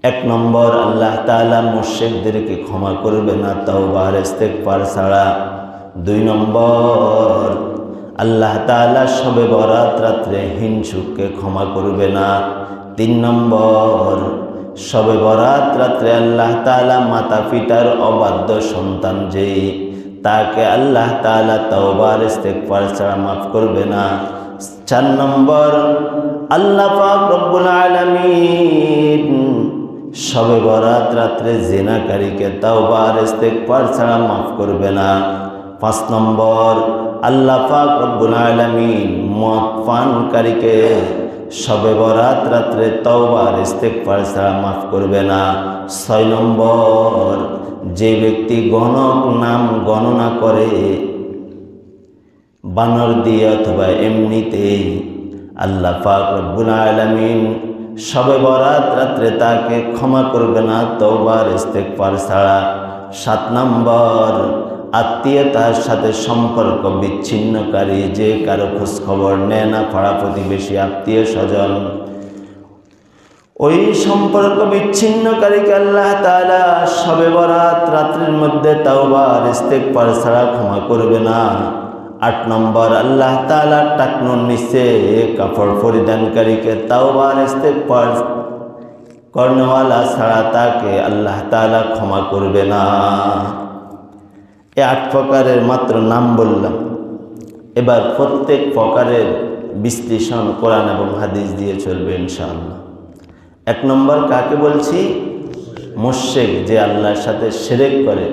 এক নম্বর, আল্লাহ তাআলা মুশরিকদেরকে ক্ষমা করবে না তওবা আর ইস্তেগফার ছাড়া। 2 নম্বর, আল্লাহ তাআলা শবে বরাত রাত্রে হিংসুককে ক্ষমা করবে না। 3 নম্বর, শবে বরাত রাত্রে আল্লাহ তাআলা মাতা পিতার অবাধ্য সন্তান যে তাকে আল্লাহ তাআলা তওবা আর ইস্তেগফার ছাড়া মাফ করবে না। 4 নম্বর, আল্লাহ পাক রব্বুল আলামিন শবে বরাত রাত্রে জিনাকারীকে তওবা আর ইস্তেগফার ছাড়া মাফ করবে না। 5 নম্বর, আল্লাহ পাক রব্বুল আলামিন মদ পানকারীকে শবে বরাত রাত্রে তওবা আর ইস্তেগফার ছাড়া মাফ করবে না। 6 নম্বর, যে ব্যক্তি গণক নাম গণনা করে বানর দিয়ে অথবা এমনিতেই, আল্লাহ পাক রব্বুল আলামিন শবে বরাত রাত্রে তাকে ক্ষমা করবে না তওবা আর ইস্তেগফার ছাড়া। 7 নম্বর, আত্মীয়তার সাথে সম্পর্ক বিচ্ছিন্নকারী, যে কারো খোঁজ খবর নেয় না, পাড়া প্রতিবেশী আত্মীয় স্বজন, ওই সম্পর্ক বিচ্ছিন্নকারীকে আল্লাহ তাআলা শবে বরাত রাত্রির মধ্যে তওবা আর ইস্তেগফার ছাড়া ক্ষমা করবে না। 8 নম্বর, আল্লাহ তাআলা টাকনুর নিচে কাপড় পরিধানকারীকে তওবা আর ইস্তেগফার করনেওয়ালা ছাড়া তাকে আল্লাহ তাআলা ক্ষমা করবে না। এই 8 প্রকারের মাত্র নাম বললাম। এবার প্রত্যেক প্রকারের বিশ্লেষণ কোরআন এবং হাদিস দিয়ে চলবে ইনশাআল্লাহ। 1 নম্বর কাকে বলছি? মুশরিক, যে আল্লাহর সাথে শিরক করে।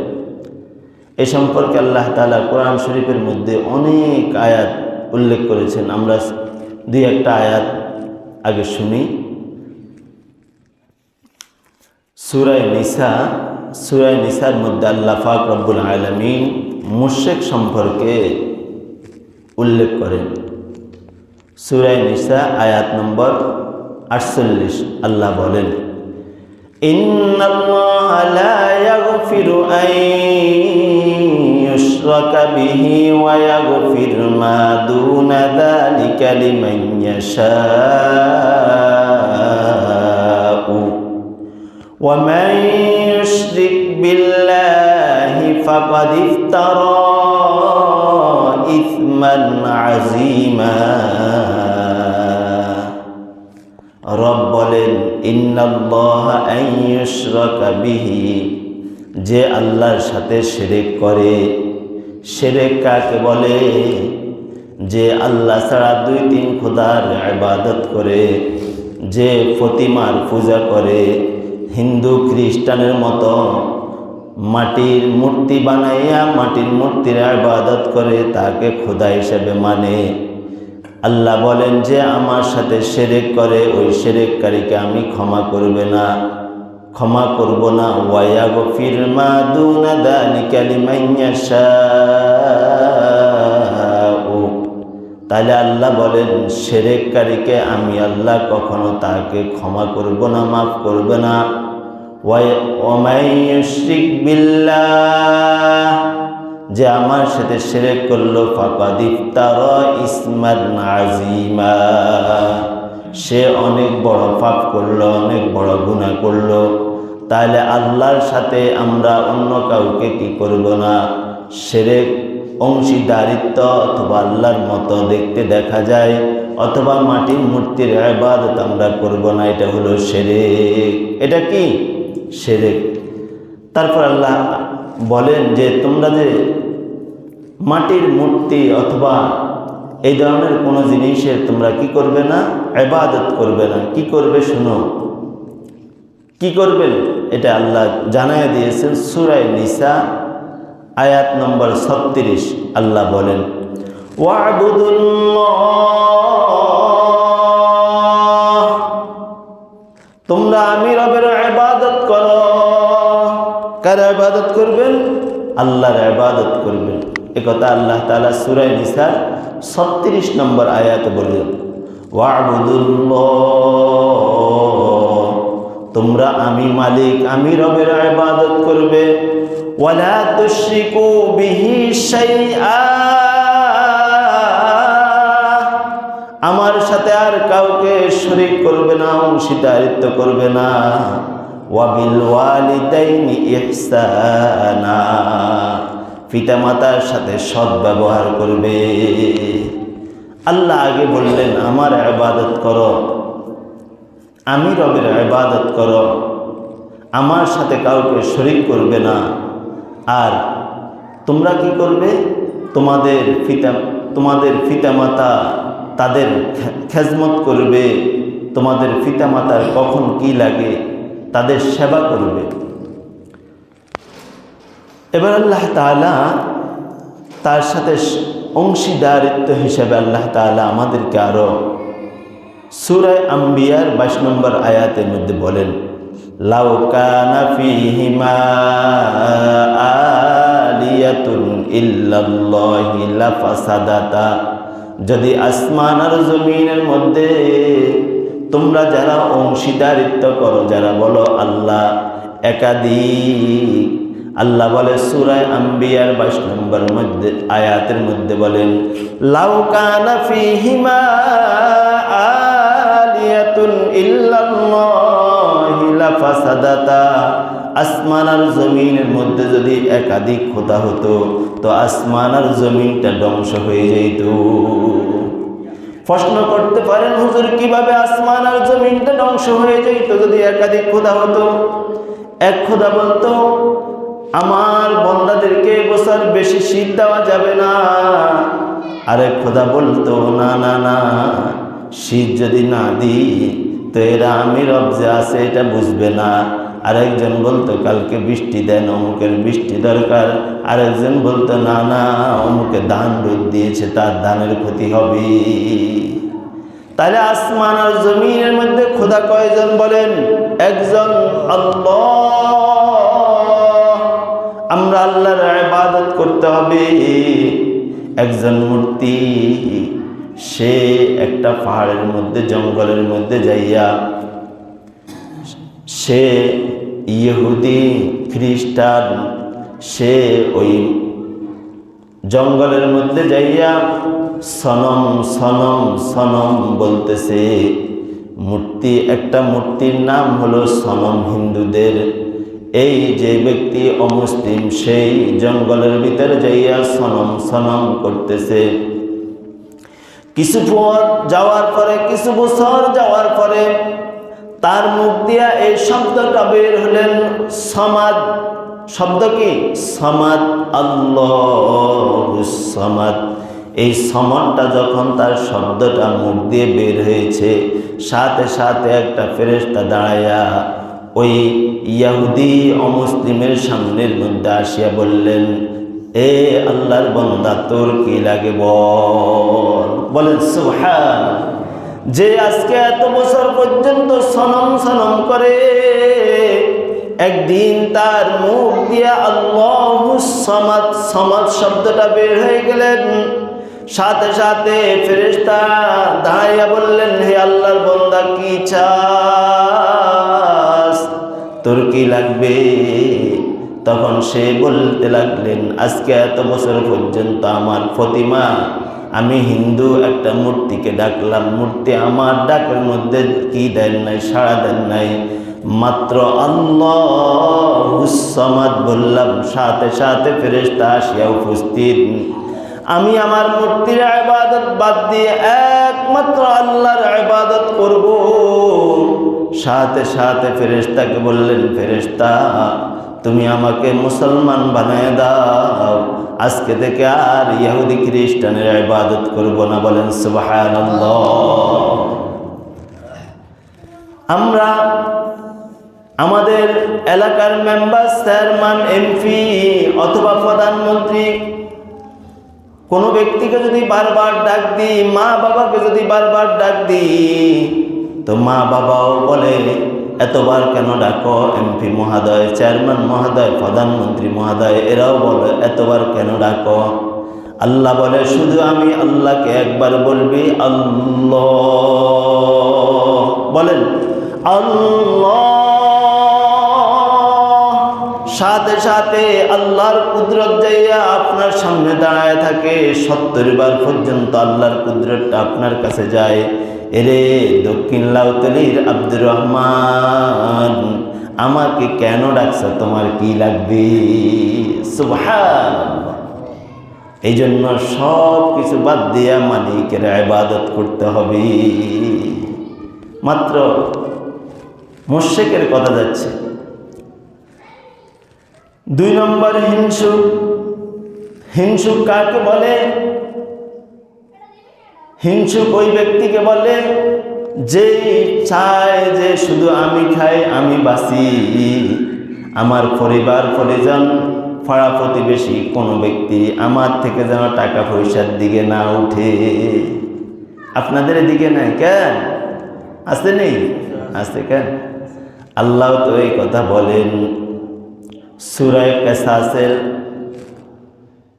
এ সম্পর্কে আল্লাহ তাআলা কোরআন শরীফের মধ্যে অনেক আয়াত উল্লেখ করেছেন। আমরা 2-1টা আয়াত আগে শুনি। সূরা নিসার মধ্যে আল্লাহ পাক রব্বুল আলামিন মুশরিক সম্পর্কে উল্লেখ করেন। সূরা নিসা আয়াত নম্বর 48 আল্লাহ বলেন, ইন্নাল্লাহা লা ইয়াগফিরু আন ইউশরাকা বিহি ওয়া ইয়াগফিরু মা দুনা যালিকা লিমান ইয়াশাউ ওয়া মান ইউশরিক বিল্লাহি ফাকাদ ইফতারা ইসমান আযীমা। রব বলেন, ইন্নাল্লাহা আন ইউশরাকা বিহি, যে আল্লাহর সাথে শিরক করে। শিরক কাকে বলে? যে আল্লাহ ছাড়া 2-3 খোদার ইবাদত করে, যে প্রতিমার পূজা করে, হিন্দু খ্রিস্টানের মতো মাটির মূর্তি বানাইয়া মাটির মূর্তির ইবাদত করে, তাকে খোদা হিসেবে মানে। আল্লাহ বলেন, যে আমার সাথে শিরক করে ওই শিরককারীকে আমি ক্ষমা করব না। ওয়া ইয়াগফির মা দুনা যালিকা লিমান ইয়াশাউ। তাহলে আল্লাহ বলেন, শিরককারীকে আমি আল্লাহ কখনো তাকে ক্ষমা করব না, মাফ করব না। ওয়া মান ইউশরিক বিল্লাহ, যে আমার সাথে শিরক করলো, ফাকাদ ইফতারা ইসমান আযীমা, সে অনেক বড় পাপ করলো, অনেক বড় গুনাহ করলো। তাহলে আল্লাহর সাথে আমরা অন্য কাউকে কি করব না? শিরক, অংশীদারিত্ব, অথবা আল্লাহর মতো দেখতে দেখা যায়, অথবা মাটির মূর্তির ইবাদত আমরা করব না। এটা হলো শিরক। এটা কি? শিরক। তারপর আল্লাহ বলেন যে তোমরা যে মাটির মূর্তি অথবা এই ধরনের কোনো জিনিসের তোমরা কি করবে না? ইবাদত করবে না। কি করবে? শুনো, কি করবেন এটা আল্লাহ জানায় দিয়েছেন। সূরা নিসা আয়াত নম্বর 36 আল্লাহ বলেন, ওয়া'বুদুল্লাহ, তোমরা আমি রবের ইবাদত করো। কার ইবাদত করবেন? আল্লাহর ইবাদত করবেন। একথা আল্লাহ তাআলা সূরা নিসার 36 নম্বর আয়াতে বললেন, ওয়া'বুদুল্লাহ, তোমরা আমি মালিক, আমি রবের ইবাদত করবে। ওয়ালা তুশরিকু বিহি শাইআ, আমার সাথে আর কাউকে শরীক করবে না, অংশীদারিত্ব করবে না। ওয়া বিল ওয়ালিদাইনি ইহসানা, পিতামাতার সাথে সৎ ব্যবহার করবে। আল্লাহ আগে বললেন আমার ইবাদত করো, আমি রবের ইবাদত করো, আমার সাথে কাউকে শরীক করবে না। আর তোমরা কি করবে? তোমাদের পিতামাতা তাদের খেজমত করবে, তোমাদের পিতামাতার কখন কি লাগে তাদের সেবা করবে। এবার আল্লাহ তাআলা তার সাথে অংশীদারিত্ব হিসেবে আল্লাহ তাআলা আমাদেরকে আরো সূরা আম্বিয়ার 22 নম্বর আয়াতের মধ্যে বলেন, লাউ কানা ফীহিমা আলিয়াতুন ইল্লাল্লাহি লাফাসাদাতা, যদি আসমান আর জমিনের মধ্যে তোমরা যারা অংশীদারিত্ব করো, যারা বলো আল্লাহ একাধিক, আল্লাহ বলে সূরা আম্বিয়ার 22 নম্বর আয়াতের মধ্যে বলেন, লাউ কানা ফীহিমা আলিয়াতুন ইল্লাল্লাহি লাফাসাদাতা, আসমান আর জমিনের মধ্যে যদি একাধিক খোদা হতো তো আসমান আর জমিনটা ধ্বংস হয়ে যেত। প্রশ্ন করতে পারেন হুজুর কিভাবে আসমান আর জমিনটা ধ্বংস হয়ে যেত যদি একাধিক খোদা হতো? এক খোদা বলতো আমার বান্দাদেরকে বছর বেশি শীত দেওয়া যাবে না, আরেক খোদা বলতো না না না, শীত যদি না দিই তো এরা আমি রব যে আছে এটা বুঝবে না। আরেকজন বলতো কালকে বৃষ্টি দেন, অমুকের বৃষ্টি দরকার। আরেকজন বলতো না না, অমুকে ধান রোদ দিয়েছে, তার ধানের ক্ষতি হবে। তাহলে আসমান আর জমিনের মধ্যে খোদা কয়জন বলেন? একজন আল্লাহ, আমরা আল্লাহর ইবাদত করতে হবে। একজন মূর্তি, সে একটা পাহাড়ের মধ্যে জঙ্গলের মধ্যে যাইয়া সে ইহুদি খ্রিস্টান, সে ওই জঙ্গলের মধ্যে যাইয়া সনম সনম সনম বলতেছে। মূর্তি, একটা মূর্তির নাম হলো সনম হিন্দুদের। এই যে ব্যক্তি অমুসলিম, সেই জঙ্গলের ভিতরে যাইয়া সনম সনম করতেছে। কিছু পথ যাওয়ার পরে, কিছু বছর যাওয়ার পরে তার মুখ দিয়া এই শব্দটা বের হলেন, সমাদ। শব্দ কি? সমাদ, আল্লাহুস সমাদ। এই সমাদটা যখন তার শব্দটা মুখ দিয়ে বের হয়েছে, সাথে সাথে একটা ফেরেশতা দাঁড়াইয়া ওই ইহুদি অমুসলিমের সামনের মধ্যে আসিয়া বললেন, এ আল্লাহর বান্দা তোর কি লাগে বলেন সুবহান। যে আজকে এত বছর পর্যন্ত সনম সনম করে, একদিন তার মুখ দিয়া আল্লাহুস সামাদ, সামাদ শব্দটা বের হয়ে গেলেন। সাথে সাথে ফেরেশতা দাঁড়াইয়া বললেন, হে আল্লাহর বান্দা কি চাস, তোর কি লাগবে? তখন সে বলতে লাগলেন, আজকে এত বছর পর্যন্ত আমার প্রতিমা, আমি হিন্দু একটা মূর্তিকে ডাকলাম, মূর্তি আমার ডাকের মধ্যে কি দেন নাই, সাড়া দেন নাই। মাত্র আল্লাহুস সামাদ বললাম, সাথে সাথে ফেরেশতা আসিয়া উপস্থিত। আমি আমার মূর্তির ইবাদত বাদ দিয়ে একমাত্র আল্লাহর ইবাদত করব। সাথে সাথে ফেরেশতাকে বললেন, ফেরেশতা তুমি আমাকে মুসলমান বানায় দাও, আজকে থেকে আর ইহুদি খ্রিস্টানের ইবাদত করব না। বলেন সুবহানাল্লাহ। আমরা আমাদের এলাকার মেম্বার, চেয়ারম্যান, এমপি অথবা প্রধানমন্ত্রী কোনো ব্যক্তিকে যদি বারবার ডাক দিই, মা বাবাকে যদি বারবার ডাক দিই, তো মা বাবাও বলে এতবার কেন ডাকো এমপি মহোদয়, চেয়ারম্যান মহোদয়, প্রধানমন্ত্রী মহোদয়, এরাও বলে এতবার কেন ডাকো? আল্লাহ বলে শুধু আমি আল্লাহকে একবার বলবি আল্লাহ, বলেন আল্লাহ, সাথে সাথে আল্লাহর কুদরত যাইয়া আপনার সামনে দাঁড়ায় থাকে। 70 বার পর্যন্ত আল্লাহর কুদরতটা আপনার কাছে যায়। এরে দক্ষিণ লাউতলির আব্দুর রহমান, আমাকে কেন ডাকছ, তোমার কি লাগবে? সুবহানাল্লাহ। এই জন্য সব কিছু বাদ দিয়া মালিকের ইবাদত করতে হবে। মাত্র মুশরিকের কথা যাচ্ছে। 2 নম্বর হিংসুক। হিংসুক কাকে বলে? হিংসুক ওই ব্যক্তিকে বলে যে চায় যে শুধু আমি খাই, আমি বাঁচি, আমার পরিবার পরিজন পাড়া প্রতিবেশী কোনো ব্যক্তি আমার থেকে যেন টাকা পয়সার দিকে না উঠে। আপনাদের এদিকে নাই কেন? আছে নেই? আছে কেন? আল্লাহ তো এই কথা বলেন সূরা কাসাসের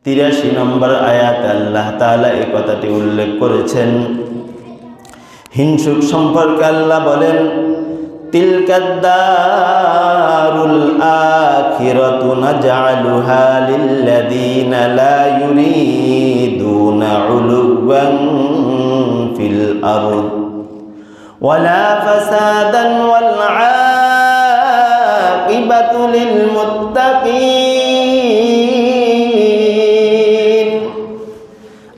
83 নম্বর আয়াতে আল্লাহ তাআলা এই কথাটি উল্লেখ করেছেন। হিংসুক সম্পর্কে আল্লাহ বলেন, তিলকাদ্দারুল আখিরাতু নাজআলুহা লিল্লাযীনা লা ইউরিদুনা উলুওয়ান ফিল আরদ ওয়ালা ফাসাদান ওয়াল আকিবাতু লিল মুত্তাকিন।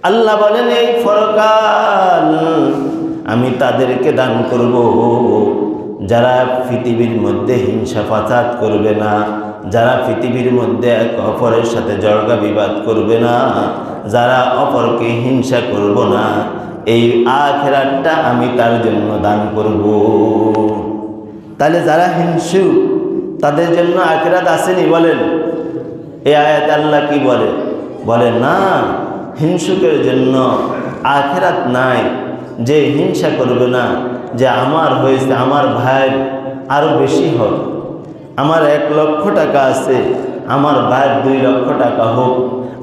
আল্লাহ বলেন এই ফরকাল আমি তাদেরকে দান করব যারা পৃথিবীর মধ্যে হিংসা ফাসাদ করবে না, যারা পৃথিবীর মধ্যে এক অপরের সাথে জড়গা বিবাদ করবে না, যারা অপরকে হিংসা করব না, এই আখিরাতটা আমি তার জন্য দান করব। তাহলে যারা হিংসু তাদের জন্য আখিরাত আসেনি? বলেন এই আয়াতে আল্লাহ কি বলে? বলে না, হিংসুকের জন্য আখিরাত নাই। যে হিংসা করবে না, যে আমার হয়েছে আমার ভাইয়ের আরও বেশি হোক, আমার 1 লক্ষ টাকা আছে, আমার ভাইয়ের 2 লক্ষ টাকা হোক,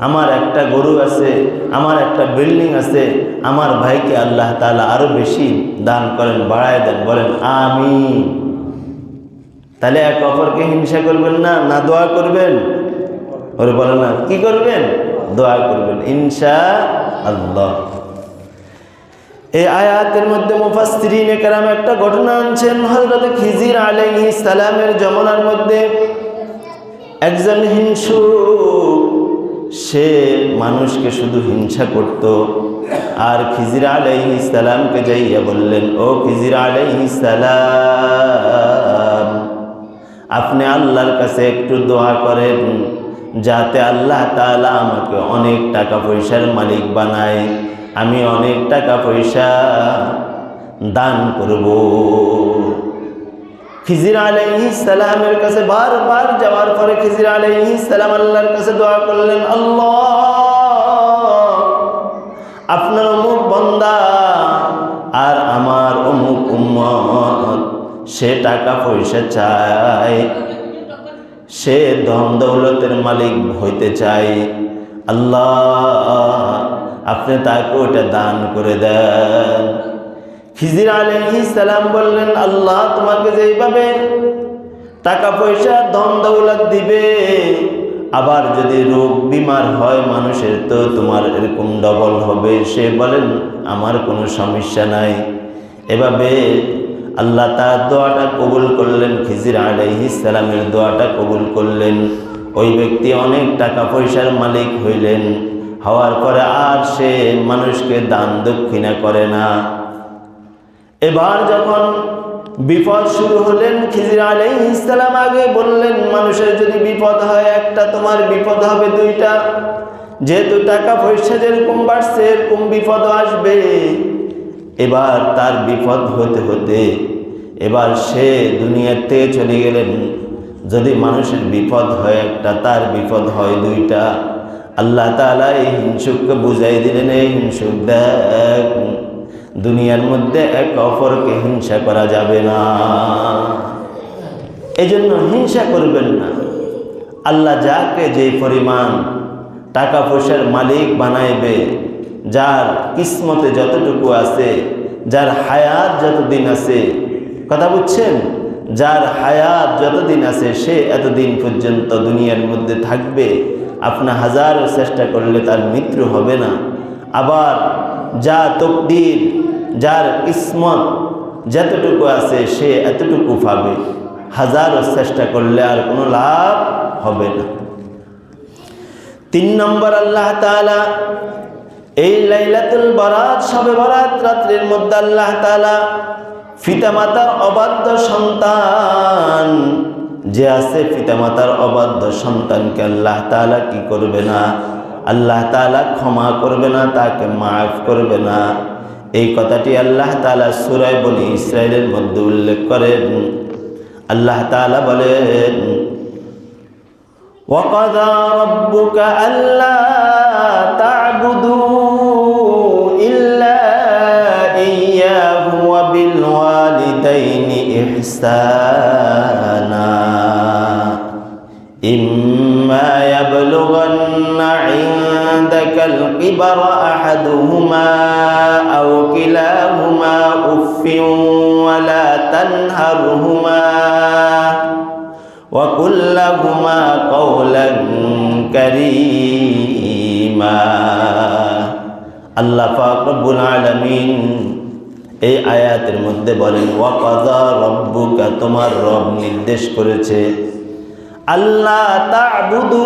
আমার একটা গরু আছে, আমার একটা বিল্ডিং আছে, আমার ভাইকে আল্লাহ তাআলা আরও বেশি দান করেন, বাড়ায় দেন। বলেন আমিন। তাহলে এক অপরকে হিংসা করবেন না, না দোয়া করবেন? ওরে বলেন না, কি করবেন? দোয়া করবেন ইনশাআল্লাহ। এই আয়াতের মধ্যে মুফাসসিরিনে কেরাম একটা ঘটনা আনছেন। হযরত খিজির আলাইহিস সালামের জমানার মধ্যে একজন হিংসুক, সে মানুষকে শুধু হিংসা করত। আর খিজির আলাইহিস সালামকে যাইয়া বললেন, ও খিজির আলাইহিস সালাম, আপনি আল্লাহর কাছে একটু দোয়া করেন যাতে আল্লাহ তাআলা আমাকে অনেক টাকা পয়সার মালিক বানায়, আমি অনেক টাকা পয়সা দান করব। খিজির আলাইহিস সালামের কাছে বারবার যাওয়ার পরে খিজির আলাইহিস সালাম আল্লাহর কাছে দোয়া করলেন, আল্লাহ, আপনার অমুক বান্দা আর আমার অমুক উম্মত, সে টাকা পয়সা চায়, সে ধন দৌলতের মালিক হইতে চায়, আল্লাহ আপনি তাকে ওটা দান করে দেন। খিজির আলাইহিস সালাম বললেন, আল্লাহ তোমাকে যেইভাবে টাকা পয়সা ধন দৌলত দিবে, আবার যদি রোগ বিমার হয় মানুষের, তো তোমার এরকম ডবল হবে। সে বলেন আমার কোনো সমস্যা নাই। এভাবে আল্লাহ তার দোয়াটা কবুল করলেন, খিজির আলাইহিস সালামের দোয়াটা কবুল করলেন। ওই ব্যক্তি অনেক টাকা পয়সার মালিক হইলেন। হওয়ার পরে আর সে মানুষকে দান দক্ষিণা করে না। এবার যখন বিপদ শুরু হলেন, খিজির আলাইহিস সালাম আগে বললেন, মানুষের যদি বিপদ হয় একটা, তোমার বিপদ হবে 2টা। যেহেতু টাকা পয়সা যেরকম বাড়ছে এরকম বিপদ আসবে। এবার তার বিপদ হতে হতে এবার সে দুনিয়াতে চলে গেলেন। যদি মানুষের বিপদ হয় একটা, তার বিপদ হয় 2টা। আল্লাহ তাআলা এই হিংসুককে বুঝাই দিলেন, এই হিংসুক দেখ, দুনিয়ার মধ্যে এক অপরকে হিংসা করা যাবে না, এজন্য হিংসা করবেন না। আল্লাহ যাকে যে পরিমাণ টাকা পয়সার মালিক বানাইবে, যার কিসমতে যতটুকু আছে, যার হায়াত যতদিন আছে, কথা বুঝছেন, যার হায়াত যতদিন আছে সে এতদিন পর্যন্ত দুনিয়ার মধ্যে থাকবে। আপনি হাজারো চেষ্টা করলে তার মৃত্যু হবে না। আবার যা তকদির, যার কিসমত যতটুকু আছে সে এতটুকু পাবে। হাজারো চেষ্টা করলে আর কোনো লাভ হবে না। 3 নম্বর, আল্লাহ তাআলা এই লাইলাতুল বারাত, শবে বারাত রাত্রির মধ্যে আল্লাহ তাআলা পিতামাতার অবাধ্য সন্তান যে আছে, পিতামাতার অবাধ্য সন্তানকে আল্লাহ তাআলা কি করবে না? আল্লাহ তাআলা ক্ষমা করবে না, তাকে মাফ করবে না। এই কথাটি আল্লাহ তাআলা সূরা বনী ইসরাঈলের মধ্যে উল্লেখ করেন। আল্লাহ তাআলা বলেন, وَقَضَى رَبُّكَ أَلَّا تَعْبُدُوا إِلَّا إِيَّاهُ وَبِالْوَالِدَيْنِ إِحْسَانًا إِمَّا يَبْلُغَنَّ عِندَكَ الْكِبَرَ أَحَدُهُمَا أَوْ كِلَاهُمَا أُفٍّ وَلَا تَنْهَرْهُمَا وَقُل لَّهُمَا قَوْلًا كَرِيمًا। আল্লাহ পাক রব্বুল আলামিন এই আয়াতের মধ্যে বলেন, ওয়াকাযা রব্বুকা, তোমার রব নির্দেশ করেছে, আল্লাহ তা'বুদু,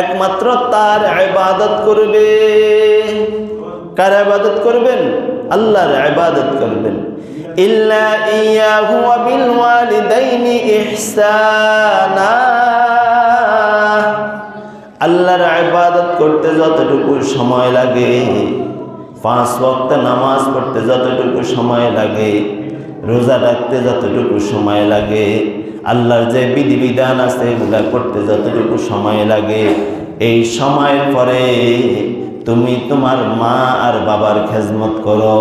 একমাত্র তার ইবাদত করবে। কার ইবাদত করবেন? আল্লাহর ইবাদত করবেন। ইল্লা ইয়াহু ওয়া বিল ওয়ালিদাইনি ইহসানা, আল্লাহর ইবাদত করতে যতটুকু সময় লাগে, 5 ওয়াক্ত নামাজ পড়তে যতটুকু সময় লাগে, রোজা রাখতে যতটুকু সময় লাগে, আল্লাহর যে বিধিবিধান আছে এগুলা করতে যতটুকু সময় লাগে, এই সময়ের পরে তুমি তোমার মা আর বাবার খেজমত করো।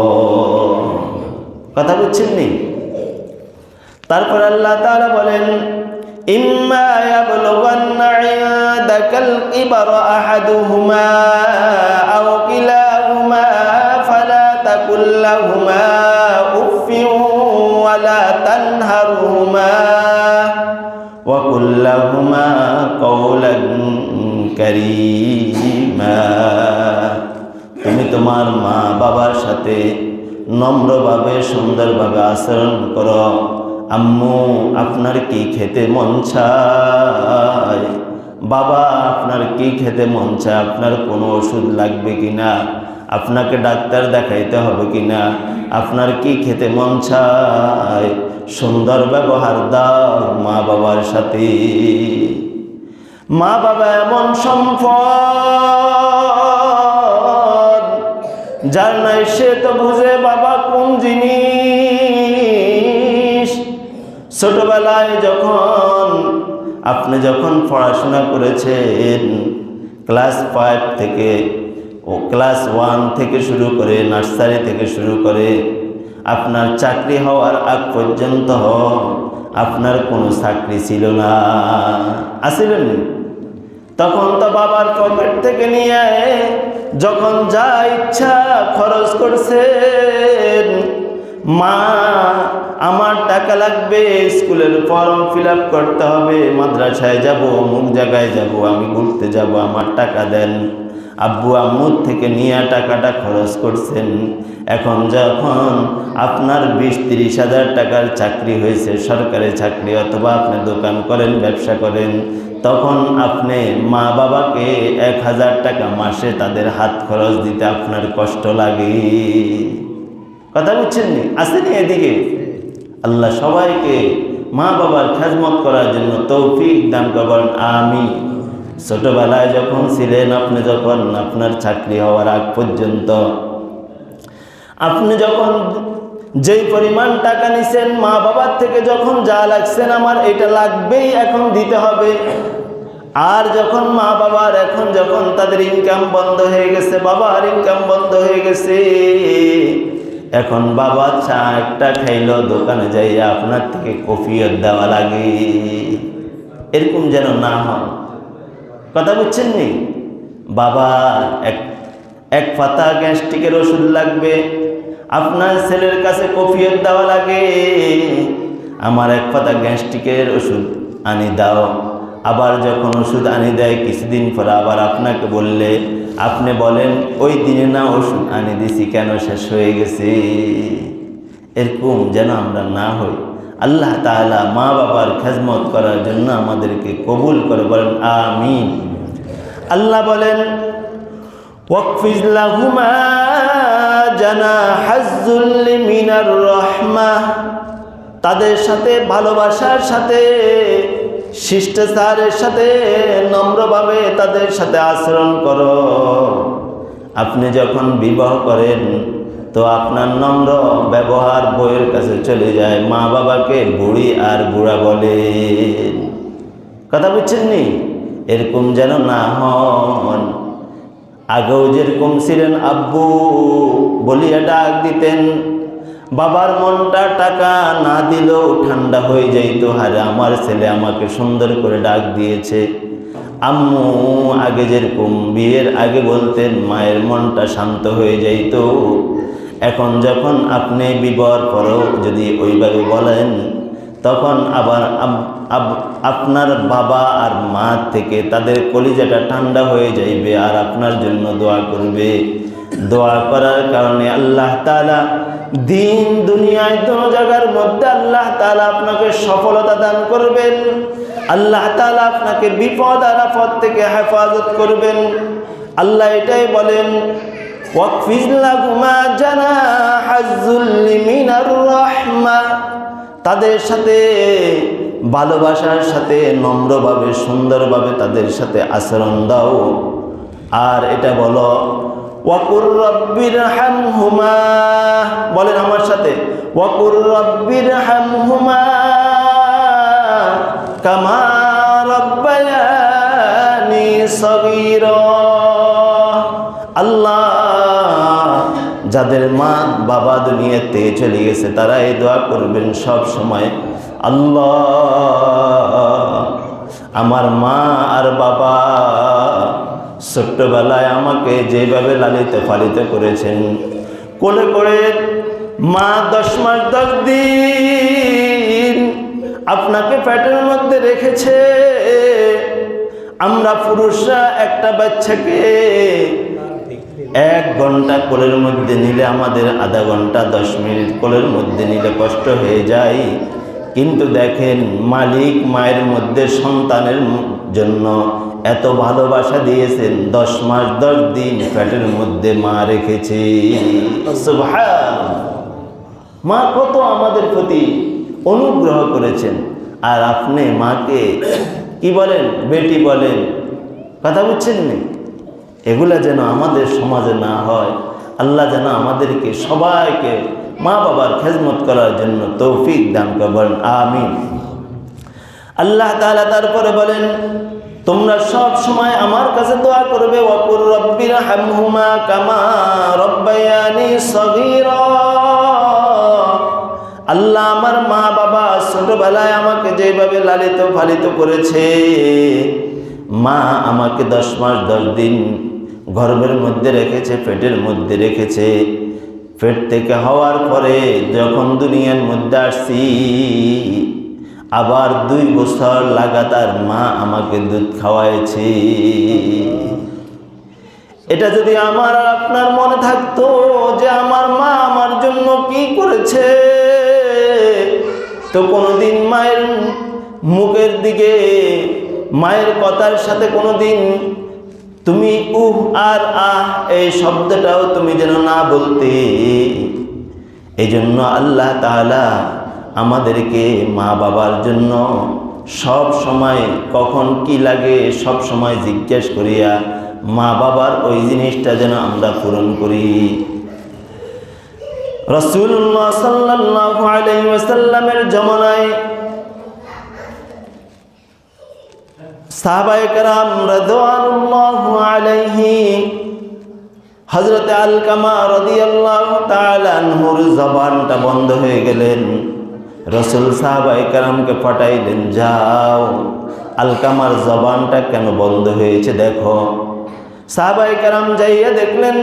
কথা বুঝছেন নি? তারপর আল্লাহ তাআলা বলেন, ইম্মা ইয়াবলুগান্না ইনদাকাল কিবারা আহাদুহুমা আও কিলাহুমা ফালা তাকুল লাহুমা উফফিন ওয়ালা তানহারহুমা ওয়া কুল লাহুমা কওলান কারীমা। তুমি তোমার মা বাবার সাথে নম্রভাবে সুন্দরভাবে আচরণ করো। আম্মু, আপনার কি খেতে মন চায়? বাবা, আপনার কি খেতে মন চায়? আপনার কোনো ওষুধ লাগবে কিনা? আপনাকে ডাক্তার দেখাইতে হবে কিনা? আপনার কি খেতে মন চায়? সুন্দর ব্যবহার দাও মা বাবার সাথে। মা বাবা এমন সম্পদ, যার নাই সে তো বুঝে বাবা কোন জিনিস। ছোটবেলায় আপনি যখন পড়াশোনা করেছেন, ক্লাস 5 থেকে ক্লাস 1 থেকে শুরু করে, নার্সারি থেকে শুরু করে আপনার চাকরি হওয়ার আগ পর্যন্ত আপনার কোনো চাকরি ছিল না, আসিলেন? তখন তো বাবার পকেট থেকে নিয়ে যখন যা ইচ্ছা খরচ করছেন। মা, আমার টাকা লাগবে, স্কুলের ফর্ম ফিল আপ করতে হবে, মাদ্রাসায় যাব, অমুক জায়গায় যাব, আমি ঘুরতে যাব, আমার টাকা দেন। আব্বু আম্মুর থেকে নিয়ে টাকাটা খরচ করছেন। এখন যখন আপনার 20-30 হাজার টাকার চাকরি হয়েছে, সরকারি চাকরি, অথবা আপনি দোকান করেন, ব্যবসা করেন, তখন আপনি মা বাবাকে 1000 টাকা মাসে তাদের হাত খরচ দিতে আপনার কষ্ট লাগে। কথা বুঝছেন নি? আসেনি এদিকে? আল্লাহ সবাইকে মা বাবার খেদমত করার জন্য তৌফিক দান করবেন, আমিন। ছোটবেলায় যখন ছিলেন, আপনি যখন আপনার চাকরি হওয়ার আগ পর্যন্ত আপনি যখন যেই পরিমাণ টাকা নিছেন, মা বাবার থেকে যখন যা লাগছেন, আমার এটা লাগবেই, এখন দিতে হবে। আর যখন মা বাবার এখন যখন তাদের ইনকাম বন্ধ হয়ে গেছে, বাবার ইনকাম বন্ধ হয়ে গেছে, এখন বাবা চা একটা খাইলো, দোকানে যাইয়া আপনার থেকে কফিয়ত দেওয়া লাগে। এরকম যেন না হয়। কথা বুঝছেন নি? বাবা এক পাতা গ্যাস্ট্রিকের ওষুধ লাগবে, আপনার ছেলের কাছে কফিয়ত দেওয়া লাগে, আমার এক পাতা গ্যাস্ট্রিকের ওষুধ আনি দাও। আবার যখন ওষুধ আনি দেয়, কিছুদিন পরে আবার আপনাকে বললে আপনি বলেন, ওই দিনে না ওষুধ আনি দিছি, কেন শেষ হয়ে গেছে? এরকম যেন আমরা না হই। আল্লাহ তাআলা মা বাবার খেদমত করার জন্য আমাদেরকে কবুল করে, বলেন আমিন। আল্লাহ বলেন ওয়াকফিজ লাহুমা জানাহাজ যুল্লি মিনার রাহমাহ, তাদের সাথে ভালোবাসার সাথে, শিষ্টাচারের সাথে, নম্রভাবে তাদের সাথে আচরণ করো। আপনি যখন বিবাহ করেন তো আপনার নম্র ব্যবহার বউয়ের কাছে চলে যায়, মা বাবাকে বুড়ি আর বুড়া বলেন। কথা বুঝছেন নি? এরকম যেন না হন। আগেও যেরকম ছিলেন আব্বু বলিয়া ডাক দিতেন, বাবার মনটা টাকা না দিলেও ঠান্ডা হয়ে যাইতো, হারে আমার ছেলে আমাকে সুন্দর করে ডাক দিয়েছে। আম্মু আগে যেরকম বিয়ের আগে বলতেন, মায়ের মনটা শান্ত হয়ে যাইতো। এখন যখন আপনি বিবাহের পরেও যদি ওইভাবে বলেন, তখন আবার আপনার বাবা আর মা থেকে তাদের কলিজাটা ঠান্ডা হয়ে যাইবে আর আপনার জন্য দোয়া করবে। দোয়া করার কারণে আল্লাহ তাআলা দিন দুনিয়ায় দোনো জায়গার মধ্যে আল্লাহ তাআলা আপনাকে সফলতা দান করবেন। আল্লাহ তাআলা আপনাকে বিপদ আর আপদ থেকে হেফাজত করবেন। আল্লাহ এটাই বলেন ওয়াকফিজ লাহুমা জানাহাজ যুল্লি মিনার রাহমাহ, তাদের সাথে ভালোবাসার সাথে নম্রভাবে সুন্দরভাবে তাদের সাথে আচরণ দাও। আর এটা বলো ওয়াকুর রব্বির হামহুমা, বলেন আমার সাথে ওয়াকুর রব্বির হামহুমা কামা রব্বায়ানি সগীরা। আল্লাহ যাদের মা বাবা দুনিয়াতে চলে গেছে তারা এই দোয়া করবেন সব সময়, আল্লাহ আমার মা আর বাবা ছোট্টবেলায় আমাকে যেভাবে লালিত পালিত করেছেন, কোলে করে মা 10 মাস 10 দিন আপনাকে পেটের মধ্যে রেখেছে। আমরা পুরুষরা একটা বাচ্চাকে 1 ঘন্টা কোলের মধ্যে নিলে আমাদের আধা ঘন্টা 10 মিনিট কোলের মধ্যে নিলে কষ্ট হয়ে যায়, কিন্তু দেখেন মালিক মায়ের মধ্যে সন্তানের জন্য এত ভালোবাসা দিয়েছেন, 10 মাস 10 দিন পেটের মধ্যে মা রেখেছে। সুবহানাল্লাহ, মা কত আমাদের প্রতি অনুগ্রহ করেছেন। আর আপনি মাকে কি বলেন? বেটি বলেন। কথা বুঝছেন না? এগুলা যেন আমাদের সমাজে না হয়। আল্লাহ যেন আমাদেরকে সবাইকে মা বাবার খেদমত করার জন্য তৌফিক দান করবেন, আমিন। আল্লাহ তাআলা তারপরে বলেন তোমরা সব সময় আমার কাছে দোয়া করবে ওয়াকুর রব্বির হামহুমা কামা রব্বায়ানি সগীরা। আল্লাহ আমার মা বাবা ছোটবেলায় আমাকে যেভাবে লালিত পালিত করেছে, মা আমাকে 10 মাস 10 দিন গর্ভের মধ্যে রেখেছে, পেটের মধ্যে রেখেছে। পেট থেকে হওয়ার পরে যখন দুনিয়ার মধ্যে আসছি, আবার 2 বছর লাগাতার মা আমাকে দুধ খাওয়াইছে। এটা যদি আমার আর আপনার মনে থাকতো যে আমার মা আমার জন্য কি করেছে, তো কোনোদিন মায়ের মুখের দিকে, মায়ের কথার সাথে কোনোদিন তুমি উহ আর আহ এই শব্দটাও তুমি যেন না বলতে। এই জন্য আল্লাহ তাআলা আমাদেরকে মা বাবার জন্য সব সময় কখন কি লাগে সব সময় জিজ্ঞেস করিয়া মা বাবার ওই জিনিসটা যেন আমরা পূরণ করি। রাসূলুল্লাহ সাল্লাল্লাহু আলাইহি ওয়াসাল্লামের জামানায় সাহাবায়ে কেরাম রাদিয়াল্লাহু আলাইহি হযরত আলকামা রাদিয়াল্লাহু তাআলা আনহুর জবানটা বন্ধ হয়ে গেলেন। রাসূল সাহাবায়ে কেরামকে পাঠাইলেন, যাও আলকামার জবানটা কেন বন্ধ হয়েছে দেখো। সাহাবায়ে কেরাম যাইয়া দেখলেন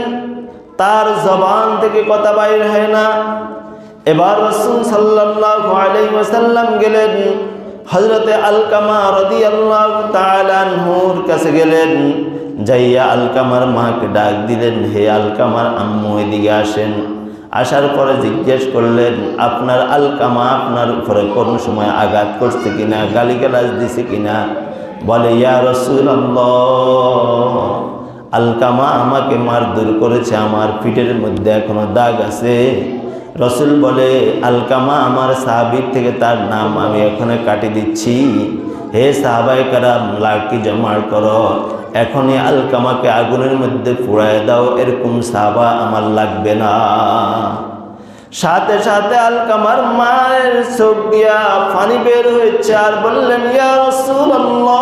তার জবান থেকে কথা বাইর হয় না। এবার রাসূল সাল্লাল্লাহু আলাইহি ওয়াসাল্লাম গেলেন, হযরতে আলকামা রাদিয়াল্লাহু তাআলা আনহুর কাছে গেলেন, যাইয়া আলকামার মাকে ডাক দিলেন, হে আলকামার আম্মু এদিকে আসেন। আসার পরে জিজ্ঞেস করলেন, আপনার আলকামা আপনার উপরে কোন সময় আঘাত করছে কিনা, গালিগালাজ দিছে কিনা? বলে, ইয়া রাসূলুল্লাহ, আলকামা আমাকে মারধর করেছে, আমার পিঠের মধ্যে এখনো দাগ আছে। রসুল বলে, আলকামা আমার সাহাবীর থেকে তার নাম আমি এখানে কাটি দিচ্ছি। হে সাহাবায়ে কেরাম, লাঠি জমা করো, এখনই আলকামাকে আগুনের মধ্যে পুড়ায় দাও, এরকম সাহাবা আমার লাগবে না। সাথে সাথে আলকামার মায়ের চোখ দিয়া পানি বের হয়েছে, আর বললেন, ইয়া রাসূলুল্লাহ,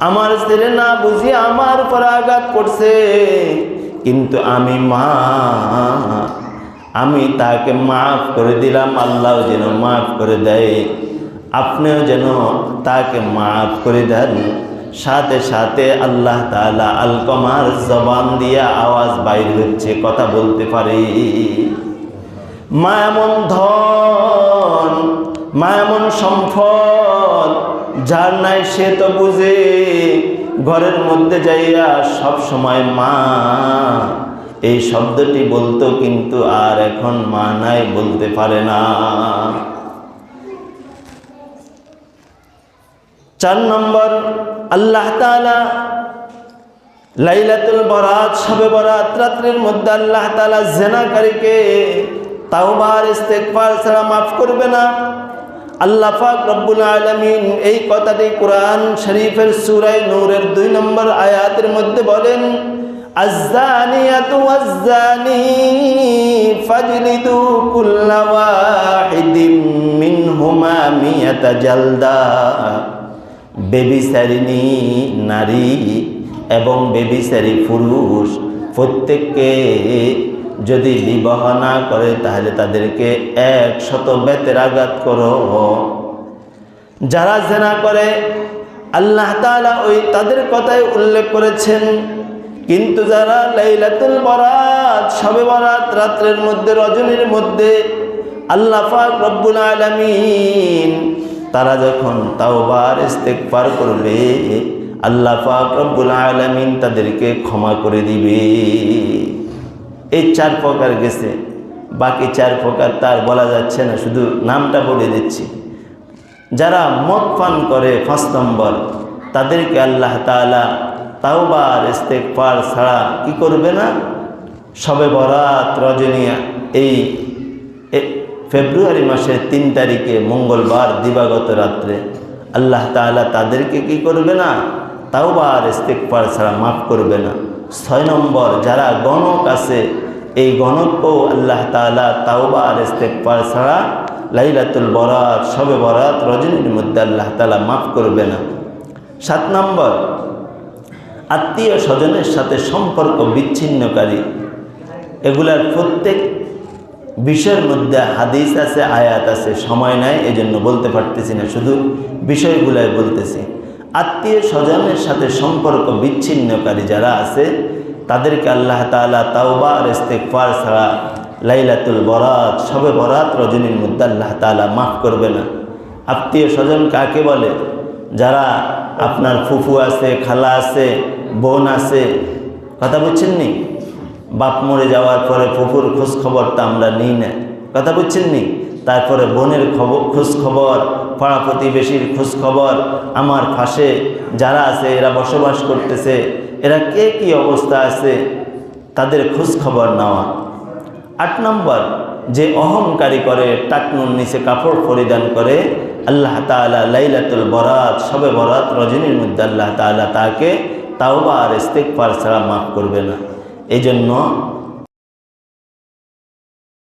আমার ছেলে না বুঝি আমার উপর আঘাত করছে, কিন্তু আমি মা, আমি তাকে মাফ করে দিলাম, আল্লাহ যেন মাফ করে দেয়, আপনিও যেন তাকে মাফ করে দেন। সাথে সাথে আল্লাহ তাআলা আলকামার জবান দিয়া আওয়াজ বাইর হচ্ছে, কথা বলতে পারে। মা এমন ধন, মা এমন সম্পদ, যার নাই সে তো বুঝে। ঘরের মধ্যে যাইয়া সব সময় মা এই শব্দটি বলতো, কিন্তু আর এখন মা নাই, বলতে পারে না। 4 নম্বর, আল্লাহ তাআলা লাইলাতুল বরাত, শবে বরাত রাত্রির মধ্যে আল্লাহ তাআলা জিনাকারীকে তাওবা আর ইস্তেগফার ছাড়া মাফ করবে না। আল্লাহ পাক রব্বুল আলামিন এই কথাটি কোরআন শরীফের সূরা নূরের 2 নম্বর আয়াতের মধ্যে বলেন, আয-যানিয়াতু ওয়াজ-যানি ফাজলিদু কুল্লা ওয়াহিদিম মিনহুমা মিয়াতা জালদা। বেবিচারিণী নারী এবং বেবিচারী পুরুষ প্রত্যেককে যদি বিবাহ না করে তাহলে তাদেরকে 100 বেতের আঘাত করো। যারা জেনা করে আল্লাহ তাআলা ওই তাদের কথাই উল্লেখ করেছেন, কিন্তু যারা লাইলাতুল বরাত, শবে বরাত রাতের মধ্যে, রজনীর মধ্যে আল্লাহ পাক রব্বুল আলামিন তারা যখন তাওবা আর ইস্তেগফার করবে, আল্লাহ পাক রব্বুল আলামিন তাদেরকে ক্ষমা করে দিবে। এই 4 প্রকার গেছে, বাকি 4 প্রকার তার বলা যাচ্ছে না, শুধু নামটা বলে দিচ্ছি। যারা মদ পান করে 5 নম্বর, তাদেরকে আল্লাহ তাআলা তাওবা আর ইস্তেগফার ছাড়া কি করবে না। শবে বরাত রজনী এই ফেব্রুয়ারি মাসের 3 তারিখে মঙ্গলবার দিবাগত রাত্রে আল্লাহ তাআলা তাদেরকে কি করবে না, তাওবা আর ইস্তেগফার ছাড়া মাফ করবে না। 6 নম্বর, যারা গণক আছে, এই গণককেও আল্লাহ তাআলা তাওবা আর ইস্তেগফার ছাড়া লাইলাতুল বরাত, শবে বরাত রজনীর মধ্যে আল্লাহ তাআলা মাফ করবে না। 7 নম্বর, আত্মীয় স্বজনের সাথে সম্পর্ক বিচ্ছিন্নকারী। এগুলার প্রত্যেক বিষয়ের মধ্যে হাদিস আছে, আয়াত আছে, সময় নাই এজন্য বলতে পারতেছি না, শুধু বিষয়গুলাই বলতেছি। আত্মীয় স্বজনের সাথে সম্পর্ক বিচ্ছিন্নকারী যারা আছে, তাদেরকে আল্লাহ তাআলা তাওবা আর ইস্তেগফার ছাড়া লাইলাতুল বরাত, শবে বরাত রজনীর মধ্যে আল্লাহ তাআলা মাফ করবে না। আত্মীয় স্বজন কাকে বলে? যারা আপনার ফুফু আছে, খালা আছে, বোন আছে, কথা বুঝছেন নি? বাপ মরে যাওয়ার পরে ফুফুর খোঁজ খবরটা আমরা নিই না, কথা বুঝছেন নি? তারপরে বোনের খোঁজ খবর, পাড়া প্রতিবেশীর খোঁজ খবর, আমার পাশে যারা আছে এরা বসবাস করতেছে, এরা কে কি অবস্থা আছে, তাদের খোঁজ খবর নেওয়া। 8 নম্বর, যে অহংকারী করে, টাকনুর নিচে কাপড় পরিধান করে, আল্লাহ তাআলা লাইলাতুল বরাত, শবে বরাত রজনীর মধ্যে আল্লাহ তাআলা তাকে তাওবা আর ইস্তেগফার ছাড়া মাফ করবে না। এই জন্য